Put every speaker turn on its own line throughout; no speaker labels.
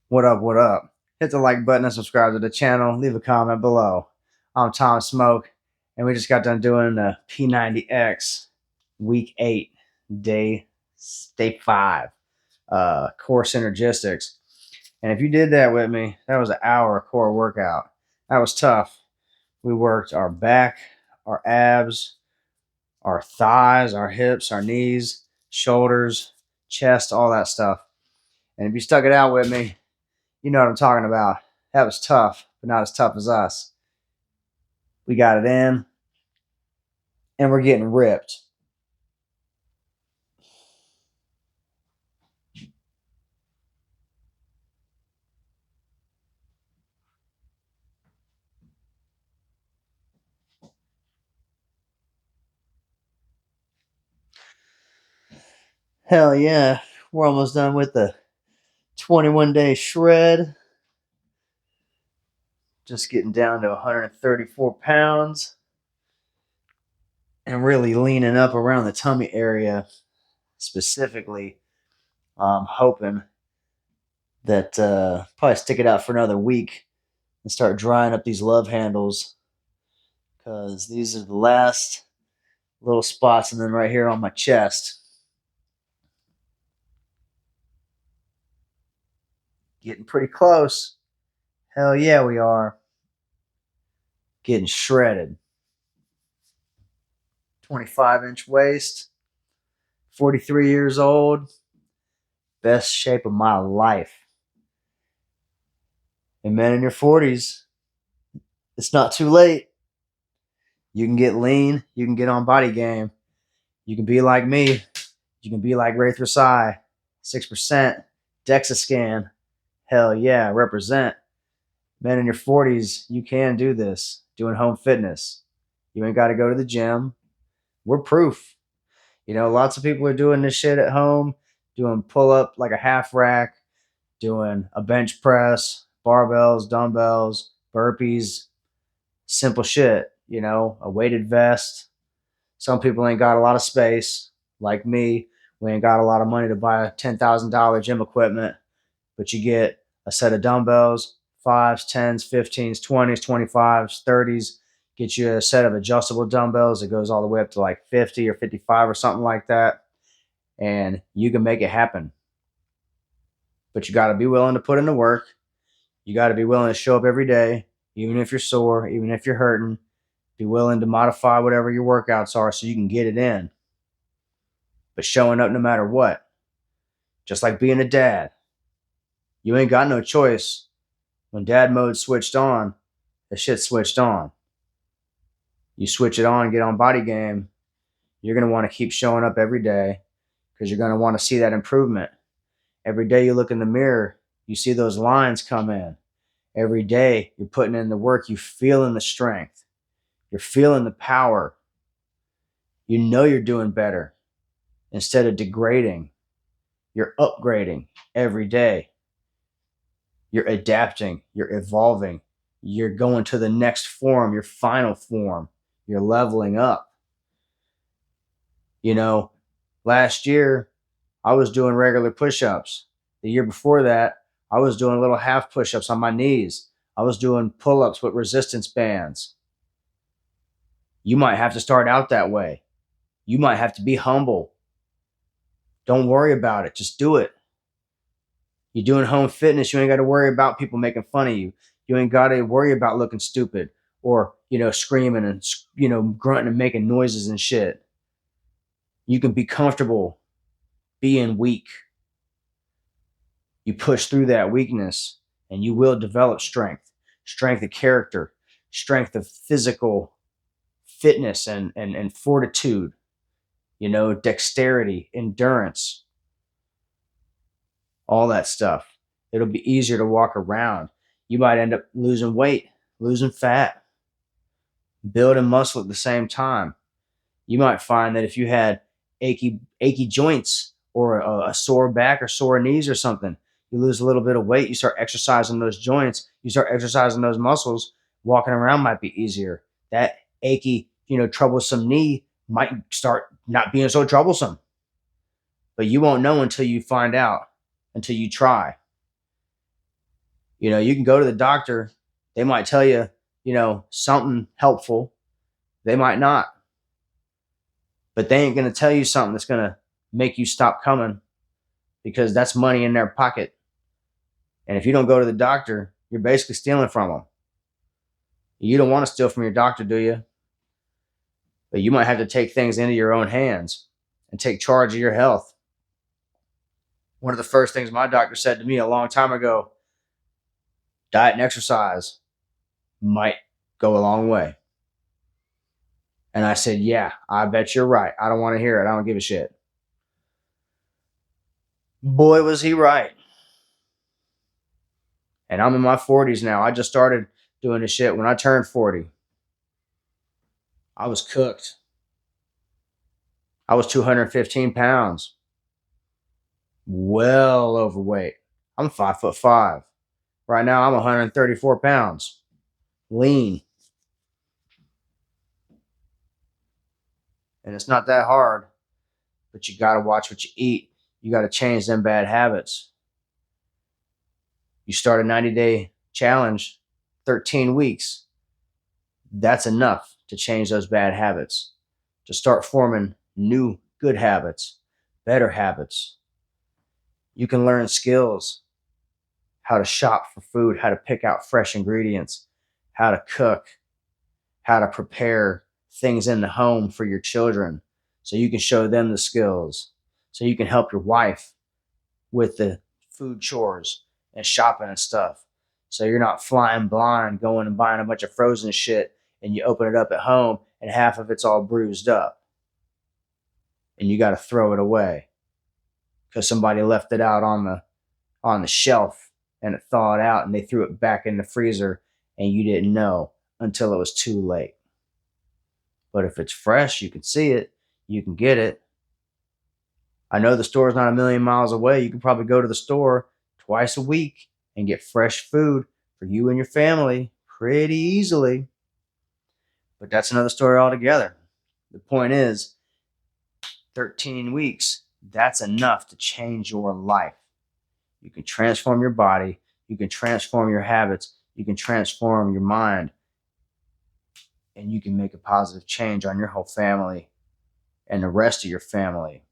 What up, what up? Hit the like button and subscribe to the channel. Leave a comment below. I'm Tom Smoke, and we just got done doing the P90X week 8, day 5, core synergistics. And if you did that with me, that was an hour core workout. That was tough. We worked our back, our abs, our thighs, our hips, our knees, shoulders, chest, all that stuff. And if you stuck it out with me, you know what I'm talking about. That was tough, but not as tough as us. We got it in, and we're getting ripped. Hell yeah. We're almost done with the 21-day shred. Just getting down to 134 pounds and really leaning up around the tummy area specifically. I'm hoping that probably stick it out for another week and start drying up these love handles, because these are the last little spots, and then right here on my chest. Getting pretty close. Hell yeah, we are. Getting shredded. 25-inch waist. 43 years old. Best shape of my life. And men in your 40s, it's not too late. You can get lean. You can get on body game. You can be like me. You can be like Ray Thrasai. 6%. DEXA scan. Hell yeah, represent. Men in your 40s, you can do this. Doing home fitness. You ain't got to go to the gym. We're proof. You know, lots of people are doing this shit at home, doing pull up like a half rack, doing a bench press, barbells, dumbbells, burpees, simple shit, you know, a weighted vest. Some people ain't got a lot of space, like me. We ain't got a lot of money to buy $10,000 gym equipment, but you get a set of dumbbells, 5s, 10s, 15s, 20s, 25s, 30s. Get you a set of adjustable dumbbells that goes all the way up to like 50 or 55 or something like that. And you can make it happen. But you got to be willing to put in the work. You got to be willing to show up every day, even if you're sore, even if you're hurting. Be willing to modify whatever your workouts are so you can get it in. But showing up no matter what. Just like being a dad. You ain't got no choice. When dad mode switched on, the shit switched on. You switch it on, get on body game, you're going to want to keep showing up every day, because you're going to want to see that improvement. Every day you look in the mirror, you see those lines come in. Every day you're putting in the work, you feeling the strength. You're feeling the power. You know you're doing better. Instead of degrading, you're upgrading every day. You're adapting, you're evolving, you're going to the next form, your final form. You're leveling up. You know, last year, I was doing regular push-ups. The year before that, I was doing little half push-ups on my knees. I was doing pull-ups with resistance bands. You might have to start out that way. You might have to be humble. Don't worry about it. Just do it. You're doing home fitness. You ain't got to worry about people making fun of you. You ain't got to worry about looking stupid or, screaming and, grunting and making noises and shit. You can be comfortable being weak. You push through that weakness and you will develop strength of character, strength of physical fitness and fortitude, dexterity, endurance, all that stuff. It'll be easier to walk around. You might end up losing weight, losing fat, building muscle at the same time. You might find that if you had achy joints or a sore back or sore knees or something, you lose a little bit of weight, you start exercising those joints, you start exercising those muscles, walking around might be easier. That achy, troublesome knee might start not being so troublesome. But you won't know until you find out, until you try. You can go to the doctor. They might tell you, something helpful. They might not. But they ain't going to tell you something that's going to make you stop coming, because that's money in their pocket. And if you don't go to the doctor, you're basically stealing from them. You don't want to steal from your doctor, do you? But you might have to take things into your own hands and take charge of your health. One of the first things my doctor said to me a long time ago, diet and exercise might go a long way. And I said, yeah, I bet you're right. I don't want to hear it. I don't give a shit. Boy, was he right. And I'm in my 40s now. I just started doing this shit when I turned 40. I was cooked. I was 215 pounds. Well overweight. I'm 5'5". Right now, I'm 134 pounds. Lean. And it's not that hard. But you got to watch what you eat. You got to change them bad habits. You start a 90-day challenge, 13 weeks. That's enough to change those bad habits, to start forming new good habits, better habits. You can learn skills, how to shop for food, how to pick out fresh ingredients, how to cook, how to prepare things in the home for your children, so you can show them the skills, so you can help your wife with the food chores and shopping and stuff. So you're not flying blind, going and buying a bunch of frozen shit, and you open it up at home and half of it's all bruised up. And you got to throw it away because somebody left it out on the shelf and it thawed out and they threw it back in the freezer and you didn't know until it was too late. But if it's fresh, you can see it, you can get it. I know the store's not a million miles away. You can probably go to the store twice a week and get fresh food for you and your family pretty easily. But that's another story altogether. The point is, 13 weeks, that's enough to change your life. You can transform your body. You can transform your habits. You can transform your mind. And you can make a positive change on your whole family and the rest of your family.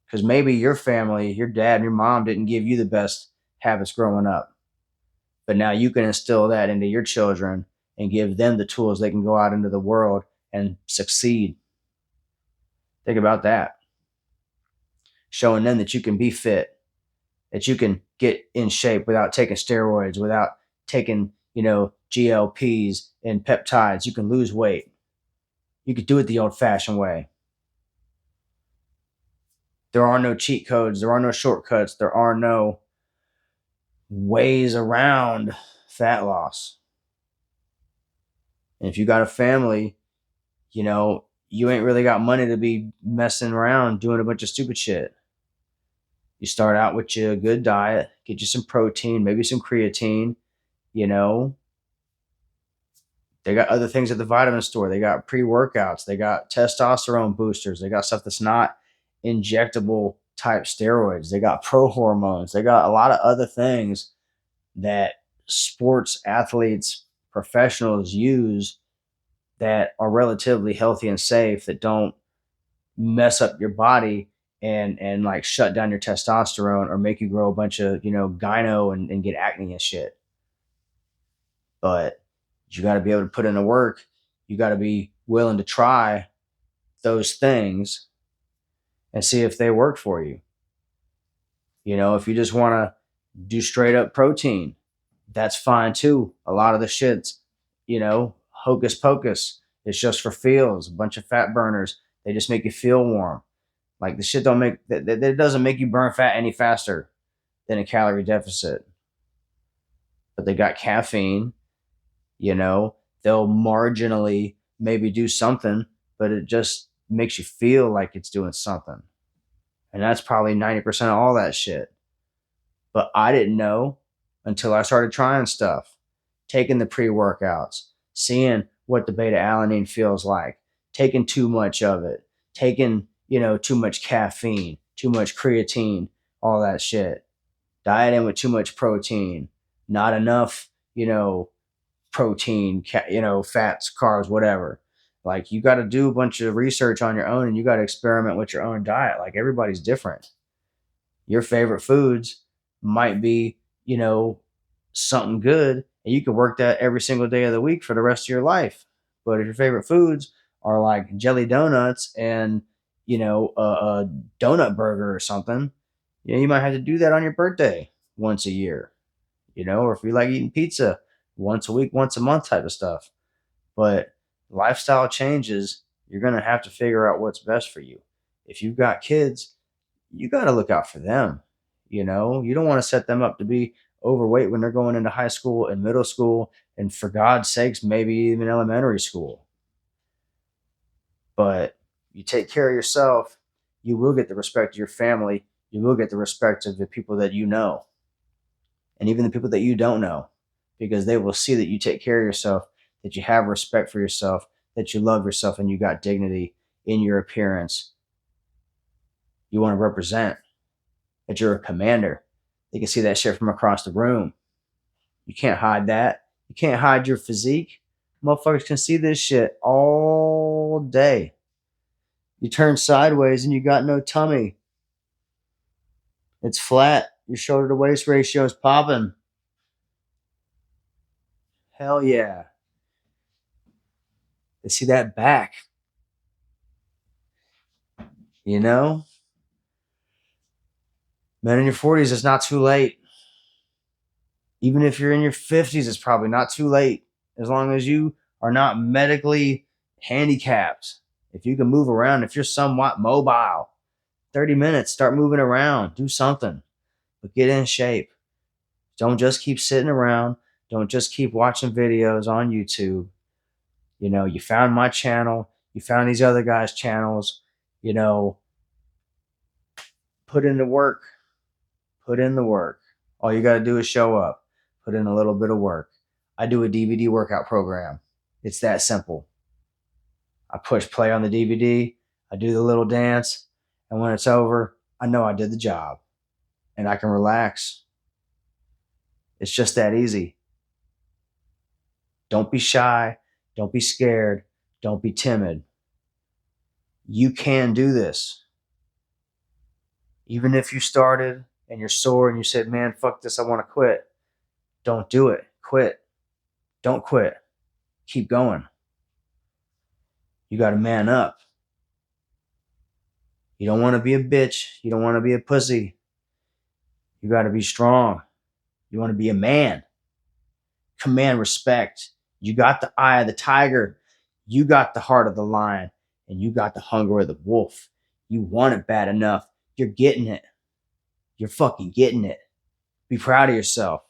Because maybe your family, your dad and your mom didn't give you the best habits growing up. But now you can instill that into your children and give them the tools they can go out into the world and succeed. Think about that. Showing them that you can be fit, that you can get in shape without taking steroids, without taking, GLPs and peptides. You can lose weight. You could do it the old-fashioned way. There are no cheat codes. There are no shortcuts. There are no ways around fat loss. And if you got a family, you ain't really got money to be messing around doing a bunch of stupid shit. You start out with your good diet, get you some protein, maybe some creatine, They got other things at the vitamin store. They got pre-workouts. They got testosterone boosters. They got stuff that's not injectable type steroids. They got pro hormones. They got a lot of other things that sports athletes, professionals use that are relatively healthy and safe, that don't mess up your body and like shut down your testosterone or make you grow a bunch of, gyno and get acne and shit. But you got to be able to put in the work. You got to be willing to try those things and see if they work for you. If you just want to do straight up protein, that's fine too. A lot of the shit's, hocus pocus. It's just for feels, a bunch of fat burners. They just make you feel warm. Like the shit that doesn't make you burn fat any faster than a calorie deficit. But they got caffeine, they'll marginally maybe do something, but it just makes you feel like it's doing something. And that's probably 90% of all that shit. But I didn't know until I started trying stuff, taking the pre-workouts, seeing what the beta alanine feels like, taking too much of it, taking, too much caffeine, too much creatine, all that shit, dieting with too much protein, not enough, protein, fats, carbs, whatever. Like, you got to do a bunch of research on your own, and you got to experiment with your own diet. Like, everybody's different. Your favorite foods might be, something good, and you can work that every single day of the week for the rest of your life. But if your favorite foods are like jelly donuts and, a donut burger or something, you might have to do that on your birthday once a year, or if you like eating pizza once a week, once a month type of stuff. But lifestyle changes, you're going to have to figure out what's best for you. If you've got kids, you got to look out for them. You don't want to set them up to be overweight when they're going into high school and middle school, and for God's sakes, maybe even elementary school. But you take care of yourself, you will get the respect of your family. You will get the respect of the people that you know, and even the people that you don't know, because they will see that you take care of yourself, that you have respect for yourself, that you love yourself, and you got dignity in your appearance. You want to represent, that you're a commander. They can see that shit from across the room. You can't hide that. You can't hide your physique. Motherfuckers can see this shit all day. You turn sideways and you got no tummy. It's flat. Your shoulder to waist ratio is popping. Hell yeah. They see that back. Men in your 40s, it's not too late. Even if you're in your 50s, it's probably not too late. As long as you are not medically handicapped. If you can move around, if you're somewhat mobile, 30 minutes, start moving around, do something, but get in shape. Don't just keep sitting around. Don't just keep watching videos on YouTube. You found my channel, you found these other guys' channels, put in the work. Put in the work. All you got to do is show up, put in a little bit of work. I do a DVD workout program. It's that simple. I push play on the DVD, I do the little dance, and when it's over, I know I did the job and I can relax. It's just that easy. Don't be shy. Don't be scared. Don't be timid. You can do this. Even if you started and you're sore and you said, man, fuck this, I want to quit. Don't do it. Quit. Don't quit. Keep going. You got to man up. You don't want to be a bitch. You don't want to be a pussy. You got to be strong. You want to be a man. Command respect. You got the eye of the tiger. You got the heart of the lion. And you got the hunger of the wolf. You want it bad enough. You're getting it. You're fucking getting it. Be proud of yourself.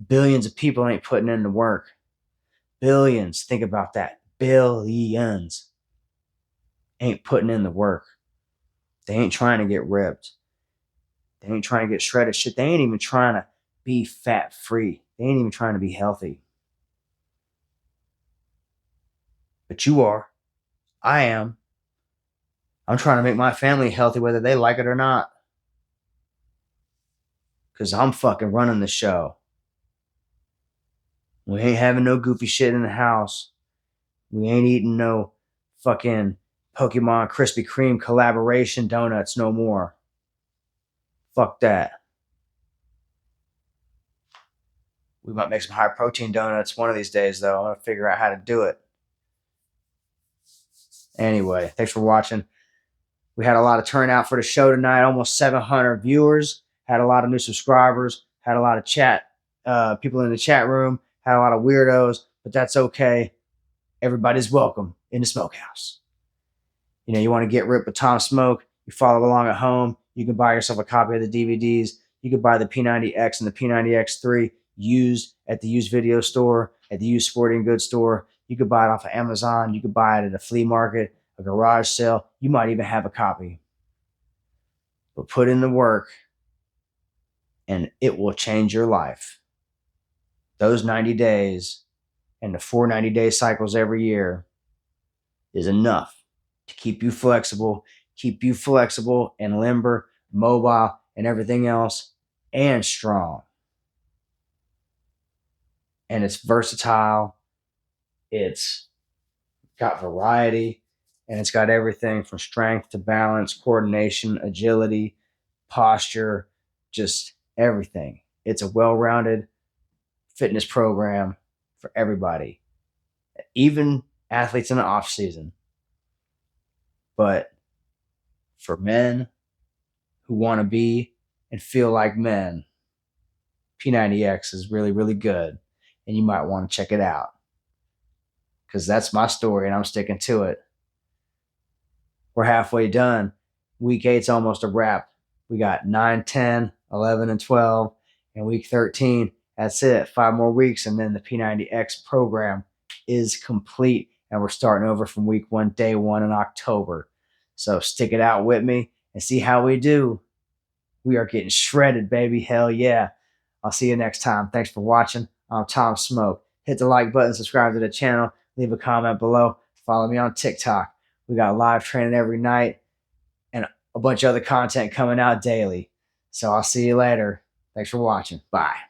Billions of people ain't putting in the work. Billions. Think about that. Billions ain't putting in the work. They ain't trying to get ripped. They ain't trying to get shredded. Shit, they ain't even trying to be fat free. They ain't even trying to be healthy. But you are. I am. I'm trying to make my family healthy whether they like it or not. Because I'm fucking running the show. We ain't having no goofy shit in the house. We ain't eating no fucking Pokemon Krispy Kreme collaboration donuts no more. Fuck that. We might make some high protein donuts one of these days, though. I'm going to figure out how to do it. Anyway, thanks for watching. We had a lot of turnout for the show tonight. Almost 700 viewers. Had a lot of new subscribers. Had a lot of people in the chat room. Had a lot of weirdos, but that's okay. Everybody's welcome in the smokehouse. You want to get ripped with Tom Smoke. You follow along at home. You can buy yourself a copy of the DVDs. You can buy the P90X and the P90X3 used at the used video store, at the used sporting goods store. You could buy it off of Amazon. You could buy it at a flea market, a garage sale. You might even have a copy. But put in the work, and it will change your life. Those 90 days and the 490-day cycles every year is enough to keep you flexible and limber, mobile, and everything else, and strong. and it's versatile. It's got variety, and it's got everything from strength to balance, coordination, agility, posture, just everything. It's a well-rounded fitness program for everybody, even athletes in the off season. But for men who want to be and feel like men, P90X is really, really good, and you might want to check it out, because that's my story and I'm sticking to it. We're halfway done. Week 8's almost a wrap. We got 9, 10, 11, and 12, and week 13. That's it. 5 more weeks, and then the P90X program is complete, and we're starting over from week 1, day 1 in October. So stick it out with me and see how we do. We are getting shredded, baby. Hell yeah. I'll see you next time. Thanks for watching. I'm Tom Smoke. Hit the like button, subscribe to the channel, leave a comment below, follow me on TikTok. We got live training every night and a bunch of other content coming out daily. So I'll see you later. Thanks for watching. Bye.